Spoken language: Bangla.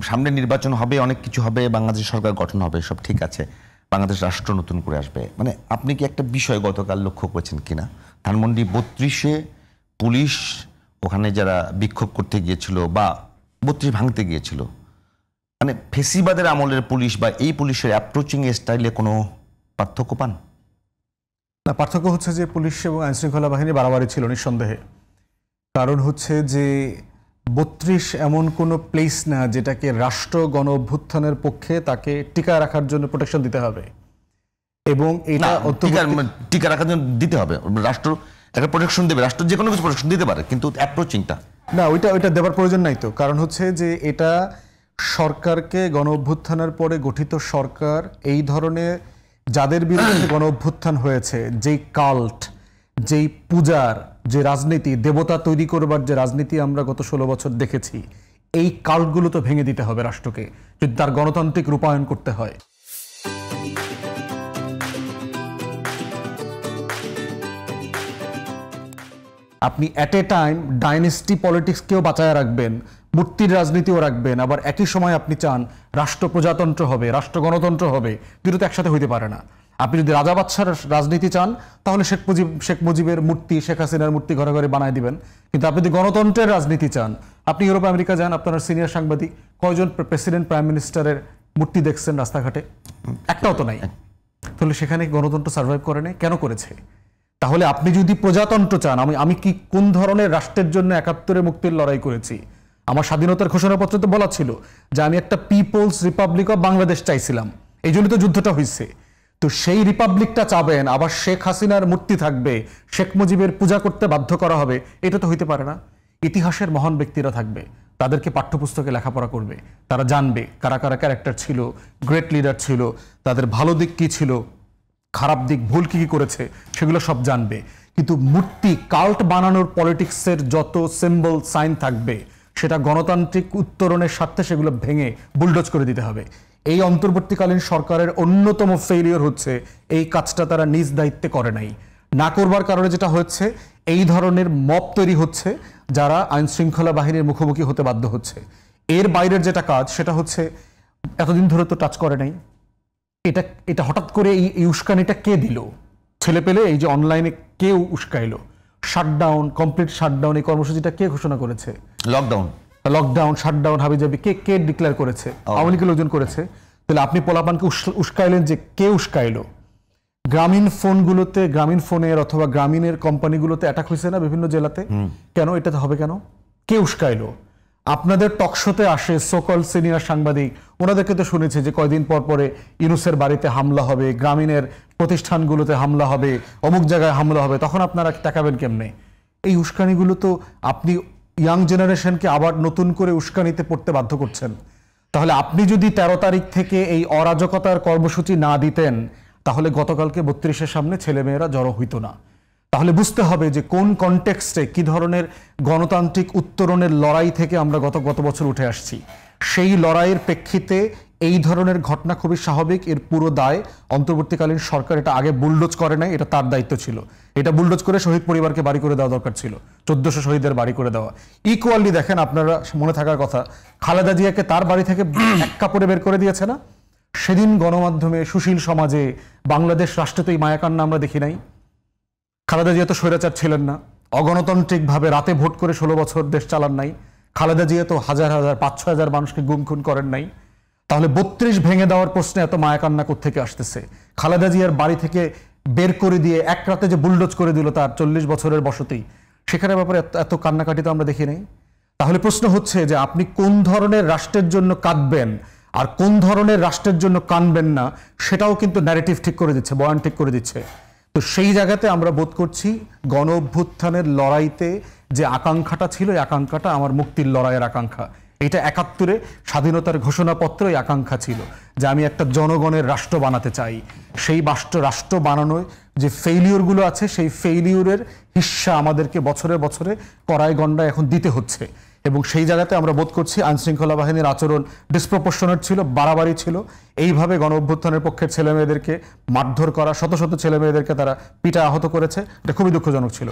সামনে নির্বাচন হবে, অনেক কিছু হবে, বাংলাদেশ সরকার গঠন হবে, সব ঠিক আছে, বাংলাদেশ রাষ্ট্র নতুন করে আসবে, মানে আপনি কি একটা বিষয় গতকাল লক্ষ্য করেছেন কিনা, ধানমন্ডি 32-এ পুলিশ ওখানে যারা বিক্ষোভ করতে গিয়েছিল বা 32 ভাঙতে গিয়েছিল, মানে ফেসিবাদের আমলের পুলিশ বা এই পুলিশের অ্যাপ্রোচিং স্টাইলে কোনো পার্থক্য পান? না, পার্থক্য হচ্ছে যে পুলিশ এবং আইনশৃঙ্খলা বাহিনী বাড়াবাড়ি ছিল নিঃসন্দেহে। কারণ হচ্ছে যে 32 এমন কোনো প্লেস না যেটাকে রাষ্ট্র গণ অভ্যুত্থানের পক্ষে তাকে টিকা রাখার জন্য প্রোটেকশন দিতে হবে, এবং এটা টিকা রাখার জন্য দিতে হবে, রাষ্ট্র একটা প্রোটেকশন দেবে, রাষ্ট্র যে কোনো কিছু প্রোটেকশন দিতে পারে, কিন্তু অ্যাপ্রোচিংটা না, ওইটা দেওয়ার প্রয়োজন নাই তো। কারণ হচ্ছে যে এটা সরকারকে, গণ অভ্যুত্থানের পরে গঠিত সরকার এই ধরনের যাদের বিরুদ্ধে গণ অভ্যুত্থান হয়েছে, যেই কাল্ট, যেই পূজার যে রাজনীতি, দেবতা তৈরি করবার যে রাজনীতি আমরা গত 16 বছর দেখেছি, এই কাল্টগুলো তো ভেঙে দিতে হবে রাষ্ট্রকে, যদি তার গণতান্ত্রিক রূপায়ণ করতে হয়। আপনি অ্যাট এ টাইম ডাইনেস্টি পলিটিক্সকেও বাঁচায় রাখবেন, মূর্তির রাজনীতিও রাখবেন, আবার একই সময় আপনি চান রাষ্ট্র প্রজাতন্ত্র হবে, রাষ্ট্র গণতন্ত্র হবে, দুটো তো একসাথে হইতে পারে না। আপনি যদি রাজা বাদশার রাজনীতি চান তাহলে শেখ মুজিবের মূর্তি, শেখ হাসিনার মূর্তি ঘরে ঘরে বানায় দিবেন, কিন্তু আপনি যদি গণতন্ত্রের রাজনীতি চান, আপনি ইউরোপ আমেরিকা যান, আপনার সিনিয়র সাংবাদিক কয়জন প্রেসিডেন্ট প্রাইম মিনিস্টারের মূর্তি দেখছেন রাস্তাঘাটে? একটাও তো নাই। তাহলে সেখানে গণতন্ত্র সার্ভাইভ করে নাই, কেন করেছে? তাহলে আপনি যদি প্রজাতন্ত্র চান, আমি কি কোন ধরনের রাষ্ট্রের জন্য 71-এ মুক্তির লড়াই করেছি? আমার স্বাধীনতার ঘোষণাপত্রে তো বলা ছিল যে আমি একটা পিপলস রিপাবলিক অফ বাংলাদেশ চাইছিলাম, এই জন্য তো যুদ্ধটা হয়েছে। তো সেই রিপাবলিকটা চাবেন, আবার শেখ হাসিনার মূর্তি থাকবে, শেখ মুজিবের পূজা করতে বাধ্য করা হবে, এটা তো হইতে পারে না। ইতিহাসের মহান ব্যক্তিরা থাকবে, তাদেরকে পাঠ্যপুস্তকে লেখাপড়া করবে, তারা জানবে কারা কারা ক্যারেক্টার ছিল, গ্রেট লিডার ছিল, তাদের ভালো দিক কি ছিল, খারাপ দিক ভুল কি কি করেছে, সেগুলো সব জানবে। কিন্তু মূর্তি কাল্ট বানানোর পলিটিক্সের যত সিম্বল সাইন থাকবে, সেটা গণতান্ত্রিক উত্তরণের স্বার্থে সেগুলো ভেঙে বুলডোজ করে দিতে হবে। এই অন্তর্বর্তীকালীন সরকারের অন্যতম ফেলিওর হচ্ছে এই কাজটা তারা নিজ দায়িত্বে করে নাই। না করবার কারণে যেটা হচ্ছে, এই ধরনের মব তৈরি হচ্ছে যারা আইন শৃঙ্খলা বাহিনীর মুখোমুখি হতে বাধ্য হচ্ছে। এর বাইরের যেটা কাজ সেটা হচ্ছে, এতদিন ধরে তো টাচ করে নাই, এটা হঠাৎ করে এই উস্কানিটা কে দিল? ছেলে পেলে এই যে অনলাইনে কেউ উস্কাইলো, শাটডাউন, কমপ্লিট শাটডাউন, এই কর্মসূচিটা কে ঘোষণা করেছে? লকডাউন, শাটডাউন হাবিজাবি কে ডিক্লেয়ার করেছে? আওয়ামী লীগের লোকজন করেছে। তাহলে আপনি পোলাপানকে উস্কাইলেন, যে কে উস্কাইলো? গ্রামীণ ফোনগুলোতে, গ্রামীণ ফোনের অথবা গ্রামীণের কোম্পানিগুলোতে অ্যাটাক হয়েছে না বিভিন্ন জেলাতে? কেন এটা হবে? কেন? কে উস্কাইলো? আপনাদের টকশোতে আসে সোকল সিনিয়র সাংবাদিক, ওনাদেরকে তো শুনেছে যে কয়দিন পর পরে ইউনুসের বাড়িতে হামলা হবে, গ্রামীণের প্রতিষ্ঠানগুলোতে হামলা হবে, অমুক জায়গায় হামলা হবে, তখন আপনারা তাকাবেন কেমনে? এই উস্কানিগুলো তো আপনি ইয়াং জেনারেশনকে আবার নতুন করে উস্কানিতে পড়তে বাধ্য করছেন। তাহলে আপনি যদি 13 তারিখ থেকে এই অরাজকতার কর্মসূচি না দিতেন, তাহলে গতকালকে 32-এর সামনে ছেলেমেয়েরা জড়ো হইতো না। তাহলে বুঝতে হবে যে কোন কনটেক্সটে কি ধরনের গণতান্ত্রিক উত্তরণের লড়াই থেকে আমরা গত বছর উঠে আসছি। সেই লড়াইয়ের প্রেক্ষিতে এই ধরনের ঘটনা খুবই স্বাভাবিক। এর পুরো দায় অন্তর্বর্তীকালীন সরকার এটা আগে বুলডোজ করে নাই, এটা তার দায়িত্ব ছিল। এটা বুলডোজ করে শহীদ পরিবারকে বাড়ি করে দেওয়া দরকার ছিল, 1400 শহীদের বাড়ি করে দেওয়া। ইকুয়ালি দেখেন, আপনারা মনে থাকার কথা, খালেদা জিয়াকে তার বাড়ি থেকে এক কাপড়ে বের করে দিয়েছে না? সেদিন গণমাধ্যমে, সুশীল সমাজে, বাংলাদেশ রাষ্ট্রে তো এই মায়াকান্না আমরা দেখি নাই। খালেদা জিয়া তো স্বৈরাচার ছিলেন না, অগণতান্ত্রিকভাবে রাতে ভোট করে 16 বছর দেশ চালান নাই। খালেদা জিয়া তো হাজার 5-6 হাজার মানুষকে গুম খুন করেন নাই। তাহলে 32 ভেঙে দেওয়ার প্রশ্নে এত মায়াকান্না কোত্থেকে আসতেছে? খালেদা জিয়ার বাড়ি থেকে বের করে দিয়ে এক রাতে যে বুলডোজ করে দিল তার 40 বছরের বসতি, সেখানে ব্যাপারে এত কান্নাকাটি তো আমরা দেখি নাই। তাহলে প্রশ্ন হচ্ছে যে আপনি কোন ধরনের রাষ্ট্রের জন্য কাঁদবেন আর কোন ধরনের রাষ্ট্রের জন্য কানবেন না, সেটাও কিন্তু ন্যারেটিভ ঠিক করে দিচ্ছে, বয়ান ঠিক করে দিচ্ছে। তো সেই জায়গাতে আমরা বোধ করছি গণ অভ্যুত্থানের লড়াইতে যে আকাঙ্ক্ষাটা ছিল, এই আকাঙ্ক্ষাটা আমার মুক্তির লড়াইয়ের আকাঙ্ক্ষা। এটা 71-এ স্বাধীনতার ঘোষণাপত্র এই আকাঙ্ক্ষা ছিল যে আমি একটা জনগণের রাষ্ট্র বানাতে চাই। সেই রাষ্ট্র বানানোয় যে ফেইলিউরগুলো আছে, সেই ফেইলিউরের হিস্সা আমাদেরকে বছরে বছরে কড়াই গন্ডায় এখন দিতে হচ্ছে। এবং সেই জায়গাতে আমরা বোধ করছি আইনশৃঙ্খলা বাহিনীর আচরণ ডিসপ্রপোর্শনেট ছিল, বাড়াবাড়ি ছিল। এইভাবে গণ অভ্যুত্থানের পক্ষের ছেলেমেয়েদেরকে মারধর করা, শত শত ছেলেমেয়েদেরকে তারা পিটা আহত করেছে, এটা খুবই দুঃখজনক ছিল।